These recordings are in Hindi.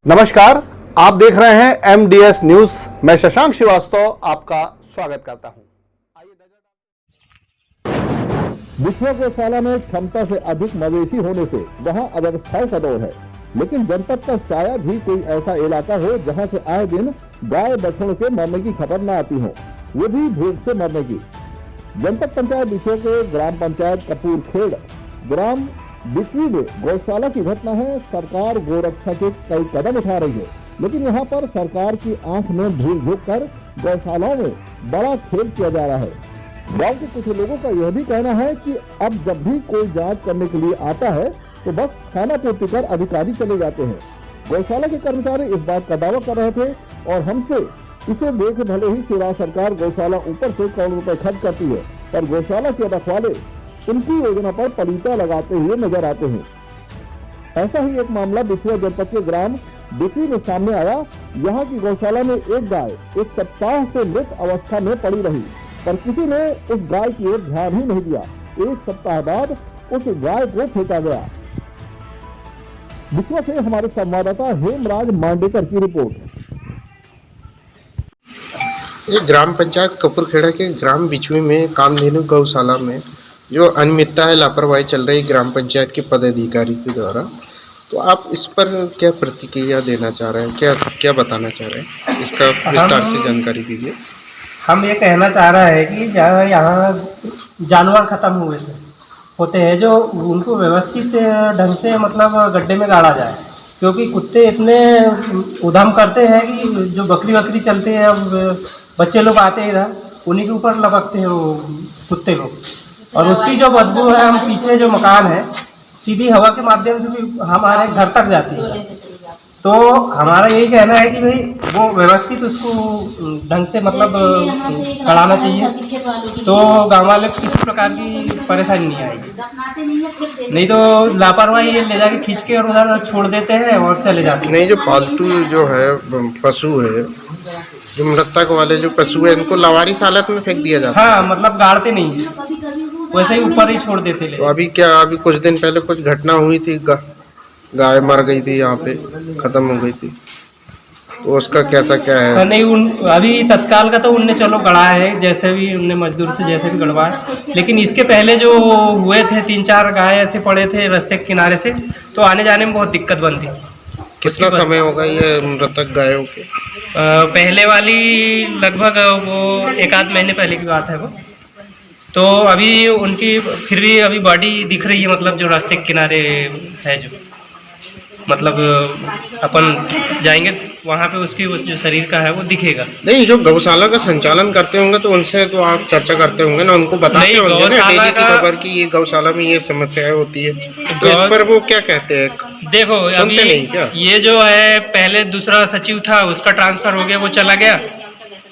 नमस्कार, आप देख रहे हैं MDS न्यूज। मैं शशांक श्रीवास्तव आपका स्वागत करता हूं। विश्व गौशाला में क्षमता से अधिक मवेशी होने से वहां अव्यवस्थाओं का दौर है, लेकिन जनपद का शायद ही कोई ऐसा इलाका हो जहां से आए दिन गाय बछड़ों के मरने की खबर न आती हो, वो भी भूख से मरने की। जनपद पंचायत विषय के ग्राम पंचायत कपूरखेड़ ग्राम बिचवी में गौशाला की घटना है। सरकार गोरक्षा के कई कदम उठा रही है, लेकिन यहाँ पर सरकार की आंख में धूल झोंक कर गौशालाओं में बड़ा खेल किया जा रहा है। गांव के कुछ लोगों का यह भी कहना है कि अब जब भी कोई जांच करने के लिए आता है तो बस खाना पूर्ति कर अधिकारी चले जाते हैं। गौशाला के कर्मचारी इस बात का दावा कर रहे थे और हमसे इसे देख भले ही सिरा सरकार गौशाला ऊपर से करोड़ रुपए खर्च करती है, पर गौशाला के रखवाले उनकी योजना पर पलीता लगाते हुए नजर आते हैं। ऐसा ही एक मामला बिछुआ जनपद के ग्राम बिचवी में सामने आया। यहाँ की गौशाला में एक गाय एक सप्ताह से मृत अवस्था में पड़ी रही, पर किसी ने उस गाय की ओर ध्यान ही नहीं दिया। एक सप्ताह बाद उस गाय को फेंका गया। बिछुआ से हमारे संवाददाता हेमराज मांडेकर की रिपोर्ट। ये ग्राम पंचायत कपूरखेड़ा के ग्राम बिचवी में कामधेनु गौशाला में जो अनियमितता है, लापरवाही चल रही ग्राम पंचायत के पदाधिकारी के द्वारा, तो आप इस पर क्या प्रतिक्रिया देना चाह रहे हैं, क्या बताना चाह रहे हैं, इसका विस्तार से जानकारी दीजिए। हम ये कहना चाह रहे हैं कि जहाँ यहाँ जानवर खत्म होते हैं, जो उनको व्यवस्थित ढंग से मतलब गड्ढे में गाड़ा जाए, क्योंकि कुत्ते इतने उधम करते हैं कि जो बकरी चलते हैं, अब बच्चे लोग आते हैं इधर, उन्हीं के ऊपर लपकते हैं वो कुत्ते लोग, और उसकी जो बदबू है, हम पीछे जो मकान है सीधी हवा के माध्यम से भी हमारे घर तक जाती है। तो हमारा यही कहना है कि भाई वो व्यवस्थित उसको ढंग से मतलब कराना चाहिए, तो गाँव वाले को किसी प्रकार की परेशानी नहीं आएगी। नहीं तो लापरवाही ये ले जाके खींच के और उधर छोड़ देते हैं और चले जाते हैं। नहीं, जो पालतू जो है पशु है, जो मृतक वाले जो पशु है, इनको लावारिस हालत में फेंक दिया जाता है। हाँ, मतलब गाड़ते नहीं है, वैसे ही ऊपर ही छोड़ देते। तो अभी कुछ दिन पहले कुछ घटना हुई थी, गाय मर गई थी, यहाँ पे खत्म हो गई थी, तो उसका क्या है? नहीं, अभी तत्काल का तो उनने चलो गढ़ाया है, जैसे भी उनने मजदूर से जैसे भी गढ़वाया, लेकिन इसके पहले जो हुए थे 3-4 गाय ऐसे पड़े थे रास्ते के किनारे से, तो आने जाने में बहुत दिक्कत बनती। कितना समय होगा ये मृतक गायों के? पहले वाली लगभग वो 1-8 महीने पहले की बात है वो। तो अभी उनकी फिर भी अभी बॉडी दिख रही है, मतलब जो रास्ते के किनारे है, जो मतलब अपन जाएंगे वहाँ पे उसकी जो शरीर का है वो दिखेगा। नहीं, जो गौशाला का संचालन करते होंगे तो उनसे तो आप चर्चा करते होंगे ना, उनको बताते होंगे ना डेली की खबर की ये गौशाला में ये समस्याएं होती है, तो इस पर वो क्या कहते हैं? देखो अभी नहीं क्या? ये जो है पहले दूसरा सचिव था, उसका ट्रांसफर हो गया, वो चला गया।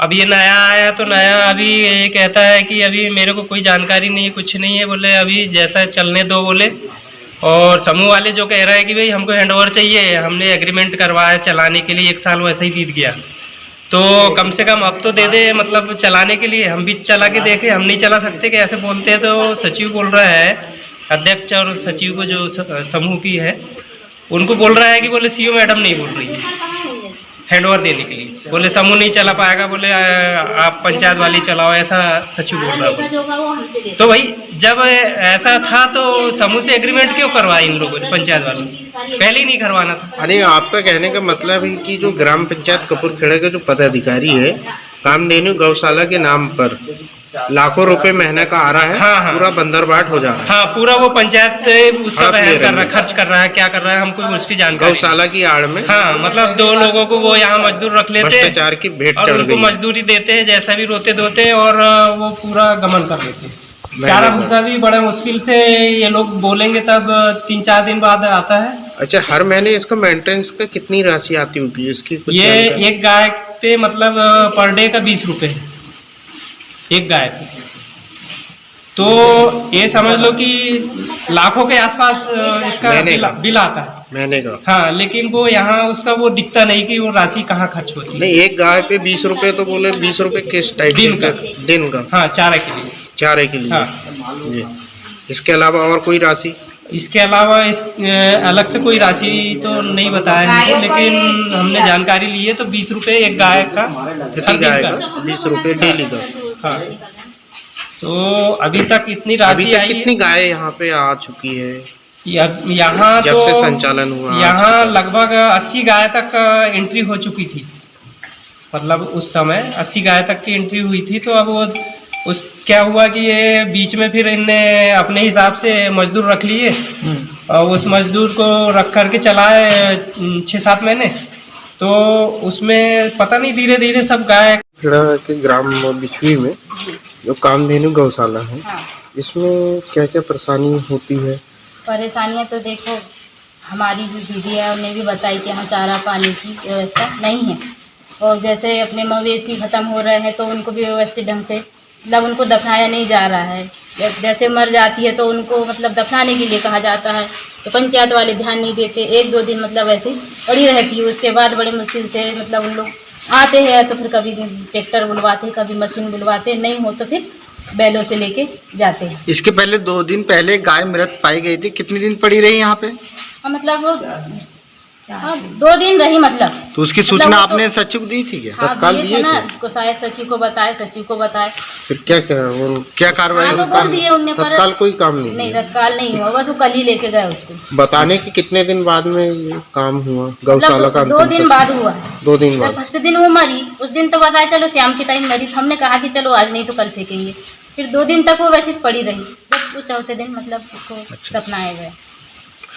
अब ये नया आया तो नया अभी ये कहता है कि अभी मेरे को कोई जानकारी नहीं है, कुछ नहीं है, बोले अभी जैसा चलने दो बोले। और समूह वाले जो कह रहे हैं कि भाई हमको हैंडओवर चाहिए, हमने एग्रीमेंट करवाया चलाने के लिए, 1 साल वैसे ही बीत गया, तो कम से कम अब तो दे दे, मतलब चलाने के लिए। हम भी चला के देखे, हम नहीं चला सकते कि ऐसे बोलते हैं। तो सचिव बोल रहा है, अध्यक्ष और सचिव को जो समूह की है उनको बोल रहा है कि बोले सीओ मैडम नहीं बोल रही है हैंडओवर देने के लिए, बोले समूह नहीं चला पाएगा, बोले आप पंचायत वाली चलाओ, ऐसा सचिव बोल रहा है। तो भाई जब ऐसा था तो समूह से एग्रीमेंट क्यों करवाया इन लोगों ने, पंचायत वालों ने? पहले ही नहीं करवाना था। अरे आपका कहने का मतलब है कि जो ग्राम पंचायत कपूरखेड़ा के जो पदाधिकारी है, कामधेनु गौशाला के नाम पर लाखों रुपए महीने का आ रहा है। हाँ। पूरा बंदरबाट हो जा रहा है। हाँ, पूरा वो पंचायत उसका वहन कर रहा है, खर्च कर रहा है, क्या कर रहा है हमको उसकी जानकारी। गौशाला की आड़ में हाँ, मतलब 2 लोगों को वो यहाँ मजदूर रख लेते हैं, भ्रष्टाचार की भेंट और चढ़ उनको गई। मजदूरी देते हैं, जैसा भी रोते धोते, और वो पूरा गमन कर लेते हैं। चारा भूसा भी बड़े मुश्किल से ये लोग बोलेंगे तब 3-4 दिन बाद आता है। अच्छा, हर महीने इसका मेंटेनेंस का कितनी राशि आती होगी इसकी? ये एक गाय पे मतलब पर डे का 20 रुपये है, एक गाय पे। तो ये समझ लो कि लाखों के आसपास इसका बिल आता है महीने का। हाँ, लेकिन वो यहाँ उसका वो दिखता नहीं कि वो राशि कहाँ खर्च होती है। नहीं, एक गाय पे 20 रुपए, तो बोले 20 रुपए किस टाइप दिन का? हाँ, चारे के लिए। हाँ। जी। इसके अलावा और कोई राशि? इसके अलावा इस अलग से कोई राशि तो नहीं बताया है, लेकिन हमने जानकारी ली है तो 20 रुपये एक गाय का हर दिन का। 20 रुपये डेली का। हाँ, तो अभी तक इतनी अभी राशि तक आई कितनी गाय यहाँ पे आ चुकी है यहाँ जब तो से संचालन हुआ? यहाँ लगभग 80 गाय तक एंट्री हो चुकी थी। मतलब उस समय 80 गाय तक की एंट्री हुई थी। तो अब वो उस क्या हुआ कि ये बीच में फिर इनने अपने हिसाब से मजदूर रख लिए और उस मजदूर को रख करके चलाए 6-7 महीने। तो उसमें पता नहीं धीरे धीरे सब गाय खेड़ा के ग्राम बिछवी में जो कामधेनु गौशाला है, इसमें क्या क्या परेशानी होती है? परेशानियाँ तो देखो, हमारी जो दीदी है उन्हें भी बताई कि यहाँ चारा पानी की व्यवस्था नहीं है। और जैसे अपने मवेशी ख़त्म हो रहे हैं तो उनको भी व्यवस्थित ढंग से मतलब उनको दफनाया नहीं जा रहा है। जैसे मर जाती है तो उनको मतलब दफनाने के लिए कहा जाता है तो पंचायत वाले ध्यान नहीं देते। 1-2 दिन मतलब ऐसे पड़ी रहती है। उसके बाद बड़े मुश्किल से मतलब उन लोग आते हैं तो फिर कभी ट्रैक्टर बुलवाते, कभी मशीन बुलवाते, नहीं हो तो फिर बैलों से लेके जाते हैं। इसके पहले 2 दिन पहले गाय मृत पाई गई थी, कितने दिन पड़ी रही यहाँ पे? मतलब 2 दिन रही मतलब। तो उसकी सूचना आपने सचिव को दी थी क्या? हाँ, तत्काल दिए थे ना, थे? इसको सहायक सचिव को बताए, सचिव को बताए। फिर क्या कार्रवाई? हाँ, तो बोल दिए उनने, पर तत्काल कोई काम नहीं नहीं, किया? तत्काल नहीं हुआ, बस वो कल ही लेके गए उसको। बताने के कितने दिन बाद में ये काम हुआ गौशाला का? 2 दिन बाद हुआ। 2 दिन बाद। फर्स्ट दिन वो मरी, उस दिन तो बताया चलो शाम के टाइम मरी, तो हमने कहा कि चलो आज नहीं तो कल फेंकेंगे। फिर 2 दिन तक वो वैसे पड़ी रही, तो 4थे दिन मतलब उसको दफनाया गया।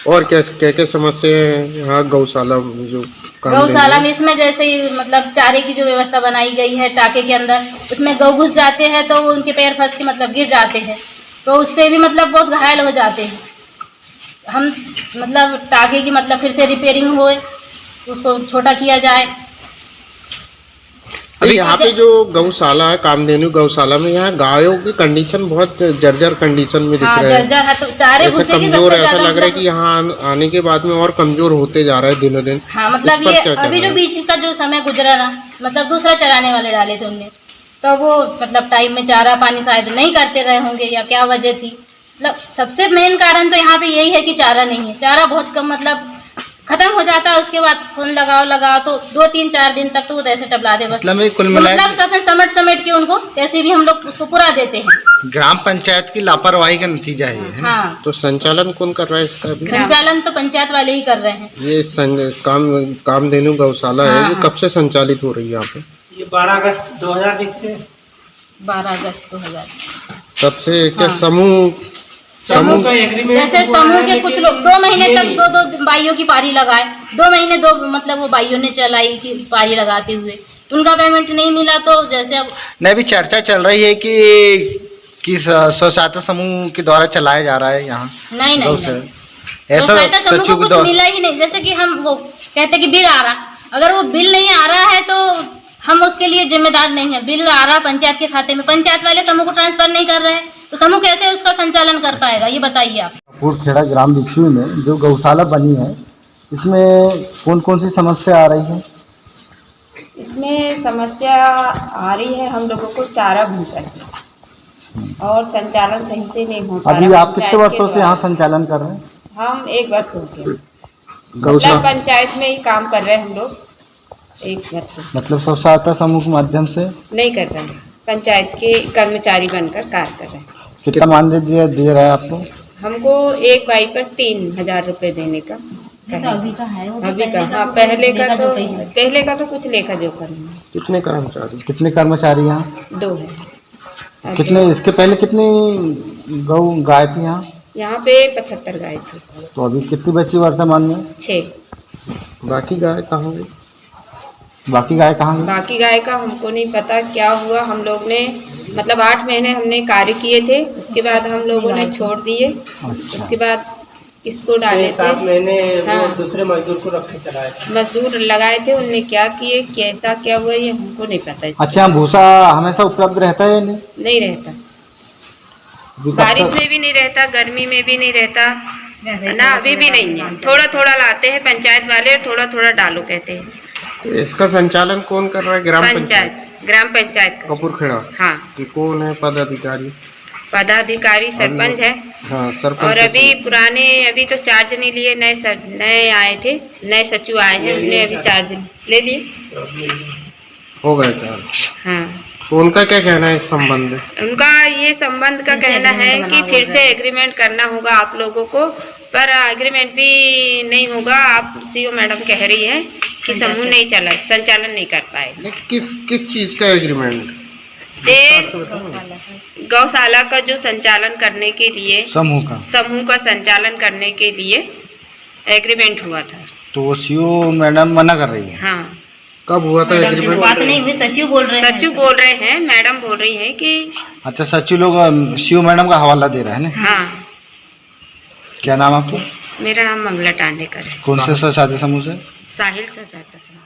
और क्या समस्या है यहाँ गौशाला में? जो गौशाला में इसमें जैसे ही मतलब चारे की जो व्यवस्था बनाई गई है टाके के अंदर, उसमें गौ घुस जाते हैं तो वो उनके पैर फंस के मतलब गिर जाते हैं, तो उससे भी मतलब बहुत घायल हो जाते हैं। हम मतलब टाके की मतलब फिर से रिपेयरिंग होए, उसको छोटा किया जाए। अभी यहाँ पे जो गौशाला है कामधेनु गौशाला में, यहाँ गायों की कंडीशन बहुत जर्जर कंडीशन में दिख हाँ, रहा है। जर्जर है, तो चारे ऐसा भूसे की कमजोर सबसे है, ऐसा ज्यादा लग रहा है कि मतलब। यहाँ आने के बाद में और कमजोर होते जा रहा है दिनों दिन। हाँ, मतलब इस पर ये क्या अभी कहना जो है? बीच का जो समय गुजरा ना, मतलब दूसरा चराने वाले डाले थे उनने, तो वो मतलब टाइम में चारा पानी शायद नहीं करते रहे होंगे या क्या वजह थी। मतलब सबसे मेन कारण तो यहाँ पे यही है कि चारा नहीं है, चारा बहुत कम मतलब खत्म हो जाता है। उसके बाद फोन लगाओ तो 2-3-4 दिन तक तो वो ऐसे टबला दे बस। मतलब कुल मिला सब समेट के उनको कैसे भी हम लोग उसको पूरा देते हैं। ग्राम पंचायत की लापरवाही का नतीजा है ये, है ना? हाँ, तो संचालन कौन कर रहा है इसका अभी? संचालन तो पंचायत वाले ही कर रहे हैं। ये कामधेनु गौशाला है, ये कब से संचालित हो रही है यहाँ पे? ये 12 अगस्त 2020 से। 12 अगस्त 2000। तब से क्या हाँ। समूह का एग्रीमेंट जैसे समूह के कुछ लोग 2 महीने तक 2 बाइयों की पारी लगाए, 2 महीने मतलब वो बाइयों ने चलाई की पारी लगाते हुए, उनका पेमेंट नहीं मिला। तो जैसे अब नहीं, भी चर्चा चल रही है कि स्वसहायता समूह के द्वारा चलाया जा रहा है यहाँ। नहीं ऐसा स्वसहायता समूह को सचिव कुछ मिला ही नहीं। जैसे कि हम वो कहते कि बिल आ रहा, अगर वो बिल नहीं आ रहा है तो हम उसके लिए जिम्मेदार नहीं है। बिल आ रहा पंचायत के खाते में, पंचायत वाले समूह को ट्रांसफर नहीं कर रहे हैं, तो समूह कैसे उसका संचालन कर पाएगा, ये बताइए आप। खेड़ा ग्राम बिछवी में जो गौशाला बनी है, इसमें कौन कौन सी समस्या आ रही है? इसमें समस्या आ रही है, हम लोगों को चारा भूसा है और संचालन सही से नहीं हो पा रहा। अभी आप कितने वर्षों से यहाँ संचालन कर रहे हैं? हम 1 वर्ष हो गए, गौशाला मतलब पंचायत में ही काम कर रहे हैं हम लोग 1 वर्ष से। मतलब स्व सहायता समूह के माध्यम से नहीं कर रहे हैं, पंचायत के कर्मचारी बनकर कार्य कर रहे हैं। कितना मानदेय दे रहा है आपको? हमको एक गाय पर 3000 रुपये देने का अभी का है वो, अभी का। हाँ, पहले का तो कुछ लेखा जोखा नहीं। कितने कर्मचारी? कितने कर्मचारी यहाँ? 2 है। कितने इसके पहले कितनी गाय थी यहाँ? यहाँ पे 75 गाय थी। तो अभी कितनी बची वर्तमान में? 6। बाकी गाय कहाँ गई? बाकी गाय कहाँ गई? बाकी गाय का हमको नहीं पता क्या हुआ। हम लोग ने मतलब 8 महीने हमने कार्य किए थे, उसके बाद हम लोगों ने छोड़ दिए। अच्छा। उसके बाद किसको डाले थे? 7 महीने हाँ। वो दूसरे मजदूर को रखे चलाए थे। मजदूर लगाए थे, उनने क्या किए, कैसा क्या हुआ, ये हमको नहीं पता। अच्छा, भूसा हमेशा उपलब्ध रहता है या नहीं? नहीं रहता, अभी कब बारिश तक? में भी नहीं रहता, गर्मी में भी नहीं रहता ना, अभी भी नहीं है। थोड़ा थोड़ा लाते हैं पंचायत वाले, थोड़ा थोड़ा डालो कहते हैं। तो इसका संचालन कौन कर रहा है? ग्राम पंचायत ग्राम पंचायत का। कपूर खेड़ा हाँ, कि कौन है पदाधिकारी? पदाधिकारी सरपंच है। हाँ सरपंच। और अभी पुराने अभी तो चार्ज नहीं लिए, नए आए थे, नए सचिव आए हैं, उन्होंने अभी चार्ज ले लिए। हो गए चार्ज। हाँ, तो उनका क्या कहना है इस संबंध में? उनका ये संबंध का कहना है कि फिर से एग्रीमेंट करना होगा आप लोगों को, पर एग्रीमेंट भी नहीं होगा। आप सीओ मैडम कह रही है कि समूह नहीं चला, संचालन नहीं कर पाए। किस चीज का एग्रीमेंट? गौशाला का जो संचालन करने के लिए, समूह का संचालन करने के लिए एग्रीमेंट हुआ था। तो वो सीओ मैडम मना कर रही है। हाँ, कब हुआ था एग्रीमेंट? बात नहीं हुई, सचिव बोल रहे हैं, मैडम बोल रही है कि अच्छा, सचिव लोग सीओ मैडम का हवाला दे रहे हैं ना? हाँ। क्या नाम आपका? मेरा नाम मंगला टांडेकर है। कौन से स्वसहायता समूह से? साहिल स्वसहायता समूह।